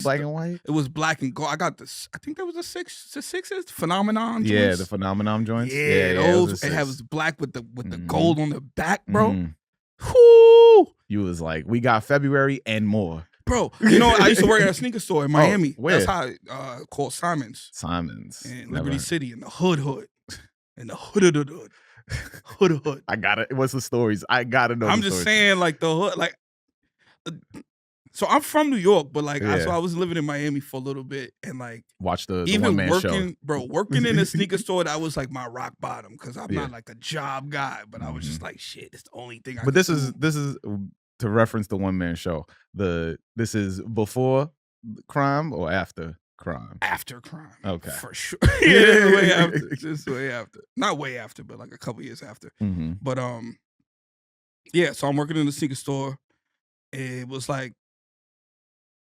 Black and white? It was black and gold. I got this. I think there was the sixes phenomenon. Yeah, joints. the phenomenon joints. Yeah, those. It was black with the gold on the back, bro. Whoo! You was like, we got February and more. Bro, you know, I used to work at a sneaker store in Miami. Where? That's how called Simon's. In Liberty City, in the hood. In the hood. I got it. What's the stories? I gotta know. I'm just saying, like the hood, like. So I'm from New York, but like, so I was living in Miami for a little bit, and like, watch the even one-man working, show. Bro, working in a sneaker store, that was like my rock bottom because I'm not like a job guy, but I was just like, shit, it's the only thing. But this is to reference the one-man show. This is before crime or after crime? After crime, okay, for sure. Yeah, way after, just way after, not way after, but like a couple years after. But yeah. So I'm working in the sneaker store. It was like.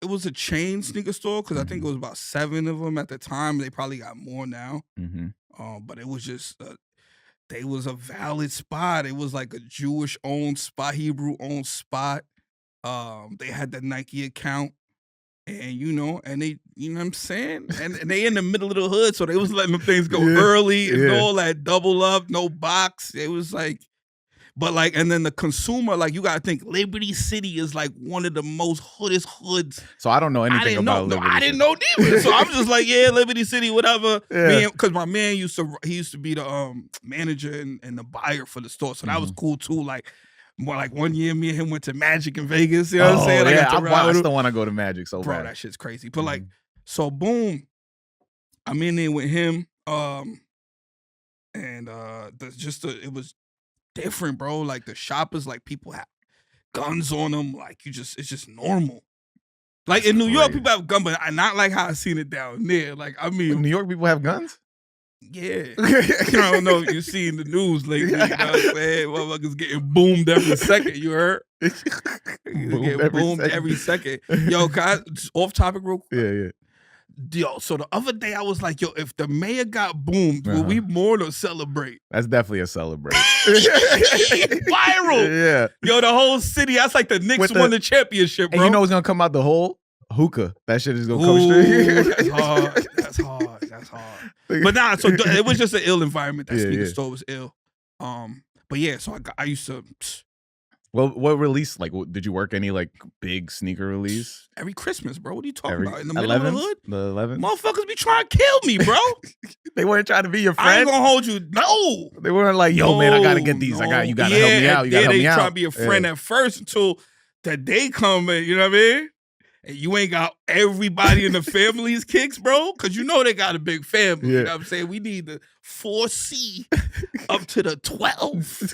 It was a chain sneaker store because I think it was about 7 of them at the time. They probably got more now. But it was just, they was a valid spot. It was like a Jewish-owned spot, Hebrew-owned spot. They had the Nike account. And, you know what I'm saying? And they in the middle of the hood, so they was letting them things go early and all that double up, no box. It was like, but like, and then the consumer, like, you gotta think Liberty City is like one of the most hoodest hoods. So I don't know anything about Liberty City. I didn't know neither. So I'm just like, yeah, Liberty City, whatever. Because my man used to be the manager and the buyer for the store, so that was cool too. Like, more like one year, me and him went to Magic in Vegas. You know what I'm saying? I still want to go to Magic so bad. Bro, that shit's crazy. But like, so boom, I'm in there with him, and it was different, bro. Like the shoppers, like people have guns on them. Like it's just normal. Like in New York, people have guns, but not like how I seen it down there. Like I mean, in New York, people have guns. Yeah, I don't know if you seen the news lately. You know what I'm saying? Motherfuckers getting boomed every second. You heard? Boomed every second. Yo, guys, off topic real quick. Yeah. Yo, so the other day I was like, yo, if the mayor got boomed, will we mourn or celebrate? That's definitely a celebrate. Viral. Yeah. Yo, the whole city, that's like the Knicks won the championship, bro. And you know what's going to come out the hole? Hookah. That shit is going to come straight. That's hard. But nah, so it was just an ill environment. That sneaker store was ill. But yeah, so I used to... Well, what release? Like, did you work any like big sneaker release? Every Christmas, bro. What are you talking about? In the middle 11th? of the hood? The 11th? Motherfuckers be trying to kill me, bro. They weren't trying to be your friend. I ain't gonna hold you. No. They weren't like, yo, man, I gotta get these. You gotta help me out. You gotta help me out. They try to be a friend at first until the day come in, you know what I mean? And you ain't got everybody in the family's kicks, bro. Cause you know they got a big family. You know what I'm saying? We need the 4C up to the 12.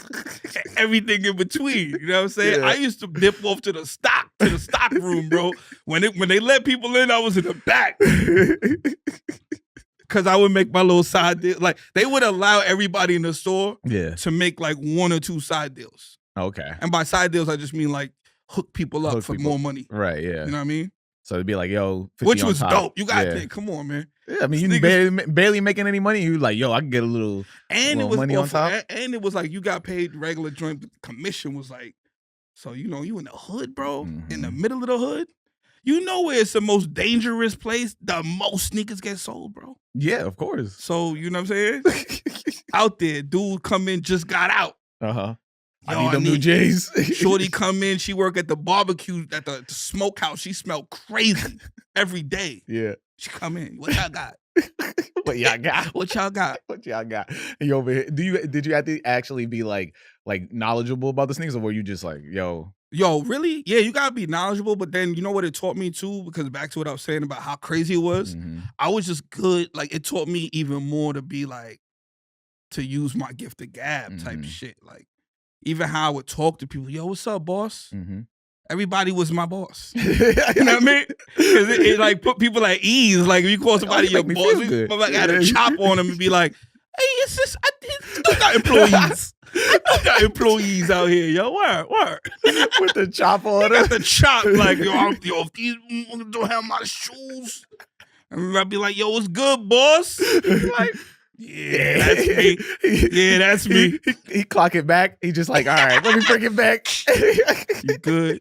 Everything in between. You know what I'm saying? I used to dip off to the stock room, bro. When they let people in, I was in the back. Cause I would make my little side deal. Like they would allow everybody in the store to make like 1 or 2 side deals. Okay. And by side deals, I just mean like hook people up for more money. Right, yeah. You know what I mean? So it'd be like, yo, 50 which on was top. dope. You got to think, come on, man. Yeah, I mean, you barely making any money. You like, yo, I can get a little money on top. And it was like, you got paid regular joint, but the commission was like, so, you know, you in the hood, bro, in the middle of the hood. You know where it's the most dangerous place, the most sneakers get sold, bro. Yeah, of course. So, you know what I'm saying? Out there, dude come in, just got out. Uh-huh. Yo, I need them new J's. Shorty come in, she work at the barbecue, at the smokehouse. She smelled crazy every day. Yeah. She come in. What y'all got? What y'all got? What y'all got? What y'all got? And you over here, did you have to actually be like knowledgeable about the sneakers, or were you just like, yo, really? Yeah, you gotta be knowledgeable. But then you know what it taught me too? Because back to what I was saying about how crazy it was, I was just good. Like it taught me even more to be like, to use my gift of gab type shit. Like even how I would talk to people. Yo, what's up, boss? Everybody was my boss. You know what I mean? Because it like put people at ease. Like if you call somebody your boss, you got to chop on them and be like, hey, it's just, I still got employees. I still got employees out here, yo. Word. With the chop on them. Got the chop. Like, yo, if these don't have my shoes. And I'd be like, yo, what's good, boss? Like, yeah, that's me. Yeah, that's me. He clock it back. He just like, all right, let me bring it back. You good?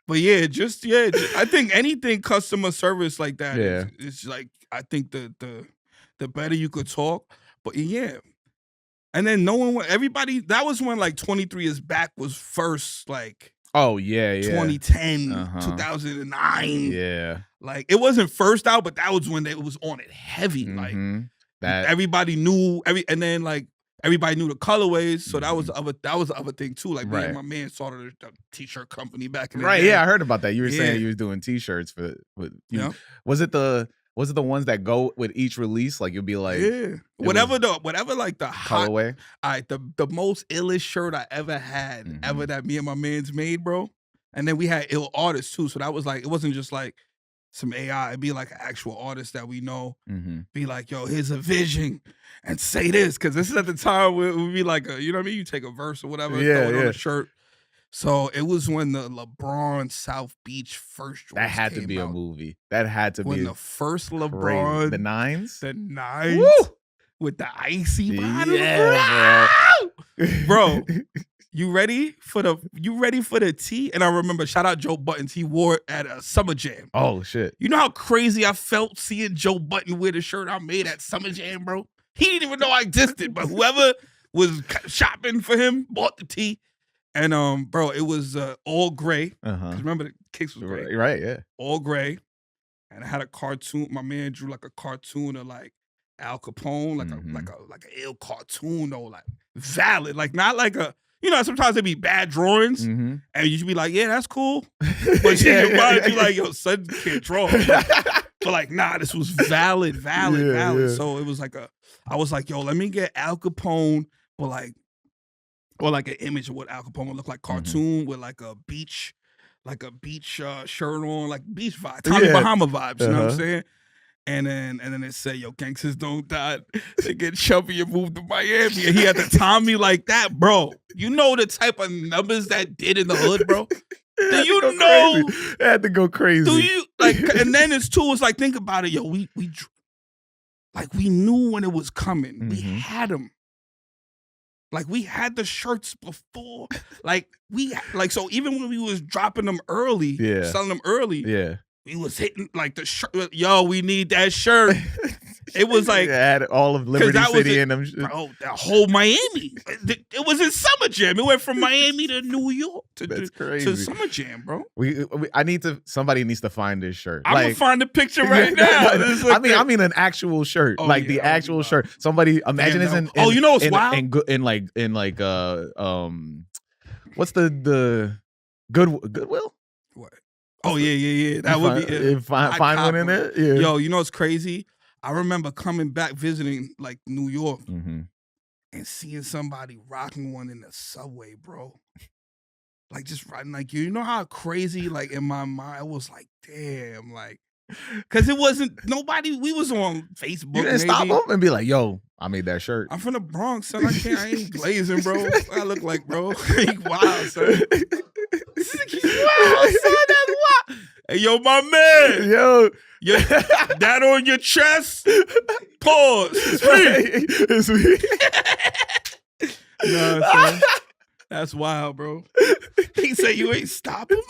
But yeah, I think anything customer service like that is like, I think the better you could talk. But yeah. And then everybody, that was when like 23 is Back was first, like, oh yeah, 2010, 2009. Yeah. Like, it wasn't first out, but that was when it was on it heavy. Like, that everybody knew and then like everybody knew the colorways, so that was the other thing too. Like, me and my man started a t-shirt company back in the day. Yeah, I heard about that. You were saying you was doing t-shirts was it the ones that go with each release? Like, you'll be like, whatever like the hot colorway. The most illest shirt I ever had, ever, that me and my man's made, bro. And then we had ill artists too, so that was like, it wasn't just like some AI. It'd be like an actual artist that we know. Be like, yo, here's a vision, and say this, because this is at the time where it would be like you know what I mean? You take a verse or whatever, throw it on a shirt. So it was when the LeBron South Beach first joint. That had to be a movie. That had to be when the first LeBron, the nines, Woo! With the icy bottom. Yeah, bro. You ready for the tee? And I remember, shout out Joe Buttons. He wore it at a Summer Jam. Oh shit! You know how crazy I felt seeing Joe Button wear the shirt I made at Summer Jam, bro? He didn't even know I existed, but whoever was shopping for him bought the tee. And bro, it was all gray. 'Cause remember, the kicks was gray, right? Yeah, all gray. And I had a cartoon. My man drew like a cartoon of like Al Capone, like a ill cartoon though, like valid, like not like a. You know, sometimes there be bad drawings, and you should be like, yeah, that's cool. But your mind, you like, yo, son can't draw. But like, nah, this was valid. Yeah. So it was like I was like, yo, let me get Al Capone, but like, or like an image of what Al Capone would look like, cartoon with like a beach shirt on, like beach vibe, Tommy Bahama vibes, you know what I'm saying? And then it said, yo, gangsters don't die. They get chubby and move to Miami. And he had to Tommy like that, bro. You know the type of numbers that did in the hood, bro? Do you know? It had to go crazy. Do you like? And then it's like, think about it, yo. We knew when it was coming. We had them. Like, we had the shirts before. So even when we was dropping them early, selling them early, we was hitting like the shirt. Yo, we need that shirt. It was like, it had all of Liberty City in them. Bro, that whole Miami. It was in Summer Jam. It went from Miami to New York to Summer Jam, bro. Somebody needs to find this shirt. I'm gonna find the picture right now. I mean an actual shirt, the actual shirt. Somebody imagine it's in. You know what's wild? In what's the Goodwill? What? Oh yeah. That would be find one in there. Yeah. Yo, you know what's crazy? I remember coming back visiting like New York and seeing somebody rocking one in the subway, bro. Like, just riding, like, you know how crazy, like, in my mind, I was like, damn, like, because it wasn't nobody. We was on Facebook. You didn't stop them and be like, yo, I made that shirt. I'm from the Bronx, son. I ain't glazing, bro. I look like, bro. Wow, son. Wow, son, that's wild. Hey, yo, my man. Yo, that on your chest? Pause. It's me. Nah, son. That's wild, bro. He said you ain't stopping.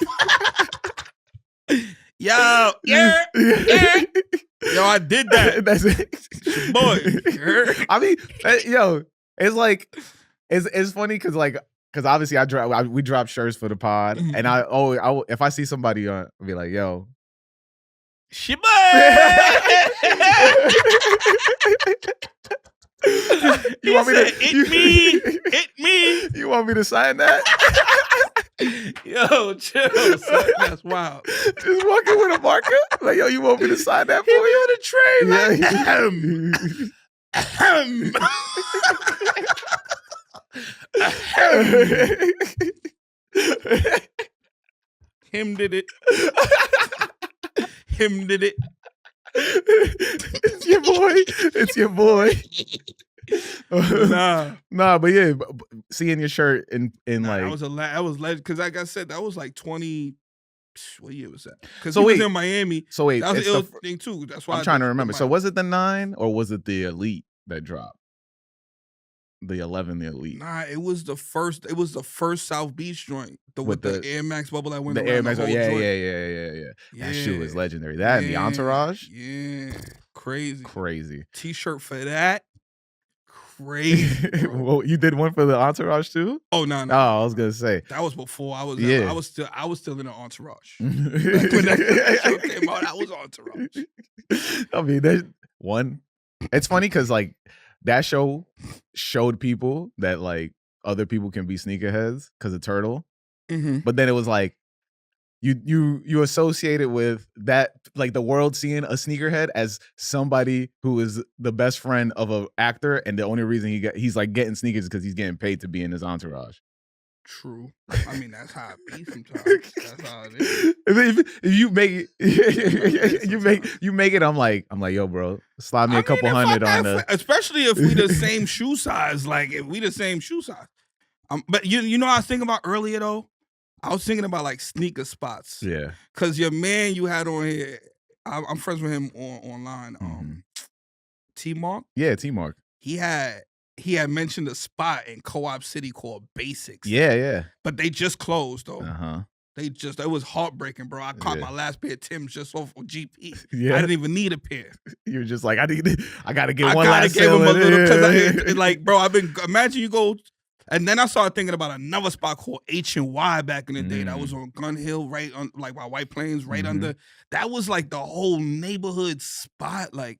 Yo, yeah. Yo, I did that. That's it. Boy. I mean, yo, it's like, it's funny because obviously we drop shirts for the pod, and I if I see somebody on, I'll be like, yo, Shiba. You want me to hit me? You want me to sign that? Yo, chill, son. That's wild. Just walking with a marker, like, yo, you want me to sign that for you? On the train, Him did it. It's your boy. Nah, but yeah, seeing your shirt in like that was legend, because like I said, that was like 20. What year was that? Because he was in Miami. So wait, that was the ill thing too. That's why I'm trying to remember. So was it the 9 or was it the Elite that dropped? the 11 Elite. Nah, it was the first South Beach joint. With the Air Max bubble that went the around Air the Max, whole yeah. Yeah. That shoe is legendary. That and the Entourage. Yeah. Crazy. T-shirt for that. Crazy. Well, you did one for the Entourage too? Oh no. Oh, I was gonna say that was before I was. Yeah. I was still in the Entourage. When that show came out, I was Entourage. I mean, there's one. It's funny because like that show showed people that like other people can be sneakerheads because of Turtle, but then it was like you associate it with that, like the world seeing a sneakerhead as somebody who is the best friend of an actor, and the only reason he's like getting sneakers because he's getting paid to be in his entourage. True. I mean, that's how it be sometimes. That's how it is. If you make it, you make it. I'm like, yo, bro, slide me a couple hundred on the. Especially if we the same shoe size. Like if we the same shoe size. But you know what I was thinking about earlier though? I was thinking about like sneaker spots. Yeah. Cause your man you had on here, I'm friends with him online. T-Mark. Yeah, T-Mark. He had mentioned a spot in Co-op City called Basics. Yeah. But they just closed though. It was heartbreaking, bro. I caught my last pair of Timbs just off of GP. Yeah. I didn't even need a pair. You're just like, I gotta get one last give him a little, because like, bro, imagine you go, and then I started thinking about another spot called H&Y back in the day that was on Gun Hill, right on, like by White Plains, right under. That was like the whole neighborhood spot, like.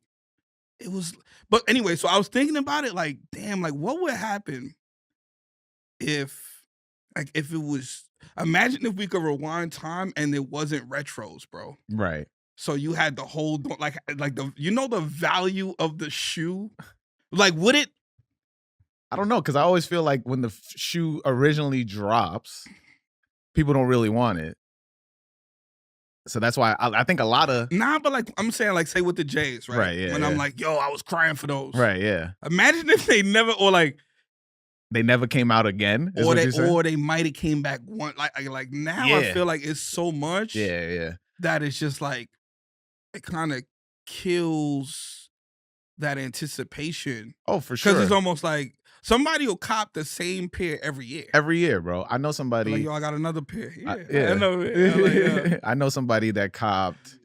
It was, but anyway, so I was thinking about it like, damn, like what would happen if it was, imagine if we could rewind time and it wasn't retros, bro. Right. So you had the whole, like the value of the shoe, like would it? I don't know, because I always feel like when the shoe originally drops, people don't really want it. So that's why I think a lot of but like I'm saying, like say with the J's, right? Right, yeah. When I'm like, yo, I was crying for those. Right, yeah. Imagine if they never, or like they never came out again, or they might have came back one. Like now, I feel like it's so much, that it's just like it kind of kills that anticipation. Oh, for sure. Because it's almost like somebody will cop the same pair every year. Every year, bro. I know somebody. Like, yo, I got another pair. I know. I know somebody that copped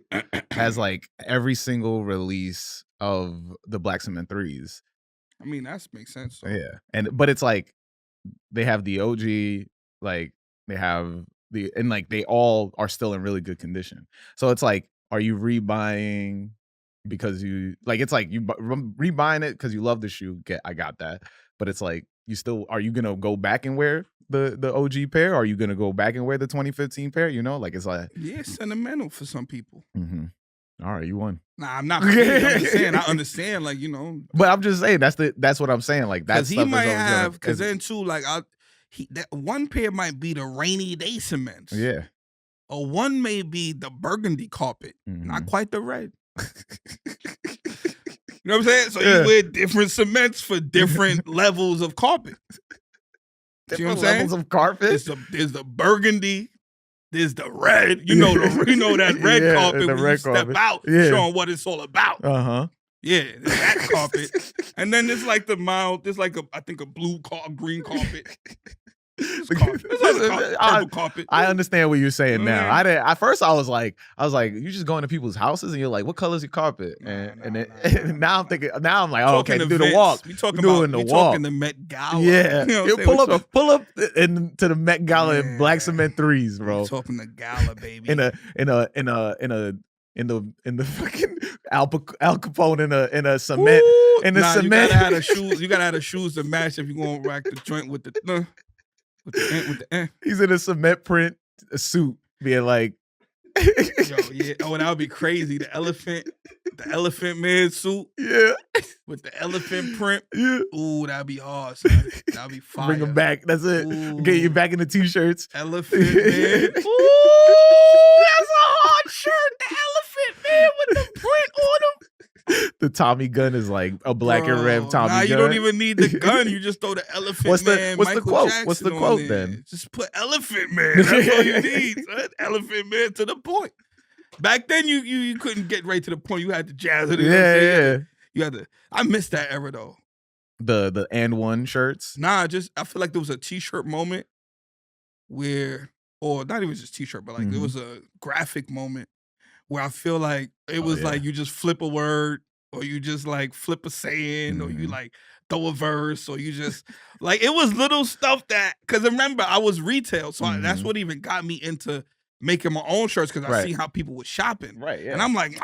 has like every single release of the Black Cement 3s. I mean, that makes sense. So. Yeah, but it's like they have the OG, like they have and like they all are still in really good condition. So it's like, are you rebuying because you like? It's like you rebuying it because you love the shoe. I got that. But it's like, are you going to go back and wear the OG pair? Or are you going to go back and wear the 2015 pair? You know, like it's like. Yeah, sentimental for some people. All right, you won. Nah, I'm not. I'm just saying, I understand, like, you know. But I'm just saying, that's what I'm saying. Like, that's he might have, because then too, like, that one pair might be the rainy day cements. Yeah. Or one may be the burgundy carpet. Not quite the red. You know what I'm saying? So you wear different cements for different levels of carpet. Different, you know what I'm saying? Levels of carpet. There's the burgundy. There's the red. You know that red carpet when you step out, showing what it's all about. Yeah, that carpet. And then there's like the mild. There's like I think a green carpet. Carpet. I understand what you're saying now. At first I was like, you just going to people's houses and you're like, what color's your carpet? And now I'm thinking, I'm like, oh, okay, do the walk. We talking the Met Gala. Yeah, you know, pull up into the Met Gala in Black Cement 3s, bro. We talking the gala, baby. In the fucking Al Capone in a cement. Cement. You gotta have the shoes. You gotta have the shoes to match if you're gonna rack the joint with the. He's in a cement print suit, being like, yo, yeah. Oh, that would be crazy. The elephant man suit. Yeah. With the elephant print. Yeah. Ooh, that'd be hard, son. That'd be fire. Bring him back. That's it. Get you back in the t-shirts. Elephant man. Ooh, that's a hard shirt. The elephant man with the print on him. The Tommy gun is like a black and red Tommy gun. You don't even need the gun. You just throw the elephant man. What's Michael the quote? Jackson What's the quote then? There. Just put elephant man. That's all you need. Son. Elephant man to the point. Back then, you couldn't get right to the point. You had to jazz it. Yeah. You had to. I miss that era though. The and one shirts? Nah, I feel like there was a t-shirt moment where, or not even just t-shirt, but like it was a graphic moment where I feel like it was like you just flip a word, or you just like flip a saying, or you like throw a verse, or you just like, it was little stuff that, because remember I was retail, so that's what even got me into making my own shirts, because I see how people were shopping, right? Yeah. And I'm like,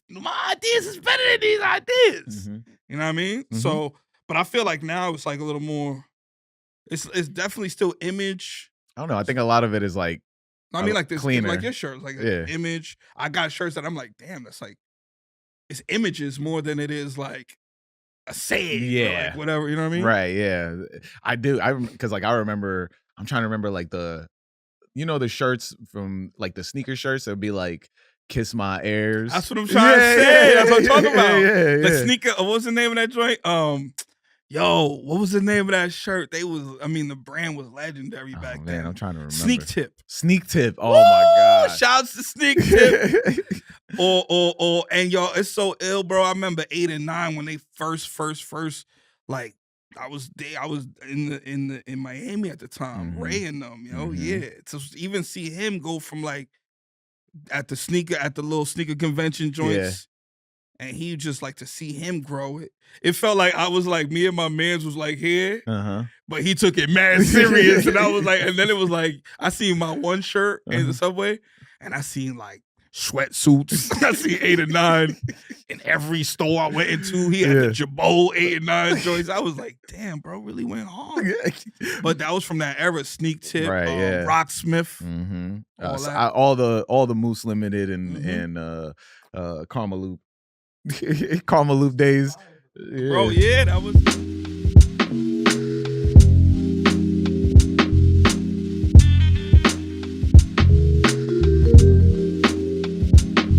my ideas is better than these ideas. You know what I mean? So, but I feel like now it's like a little more. It's definitely still image. I don't know. I think a lot of it is like, I mean, like this, cleaner. like your shirts, like image. I got shirts that I'm like, damn, that's like, it's images more than it is like a saying, or like whatever. You know what I mean? Right. Yeah, I do. Because like I remember, I'm trying to remember like the shirts from like the sneaker shirts. It'd be like, "Kiss my airs." That's what I'm trying to say. That's what I'm talking about. The sneaker. What was the name of that joint? Yo, what was the name of that shirt? The brand was legendary back then. I'm trying to remember. Sneak Tip. Sneak Tip. Oh my God. Shouts to Sneak Tip. And y'all, it's so ill, bro. I remember 8 and 9 when they first, like, I was in Miami at the time, Ray and them, to even see him go from like at the little sneaker convention joints. And he just like, to see him grow it. It felt like I was like, me and my mans was like here, but he took it mad serious. And I was like, and then it was like, I seen my one shirt in the subway, and I seen like sweatsuits. I seen 8 and 9 in every store I went into. He had the Jabot 8 and 9 joints. I was like, damn, bro, really went hard. But that was from that era. Sneak Tip, Rocksmith, all the Moose Limited and Karma Loop. Karma Loop days. Bro, that was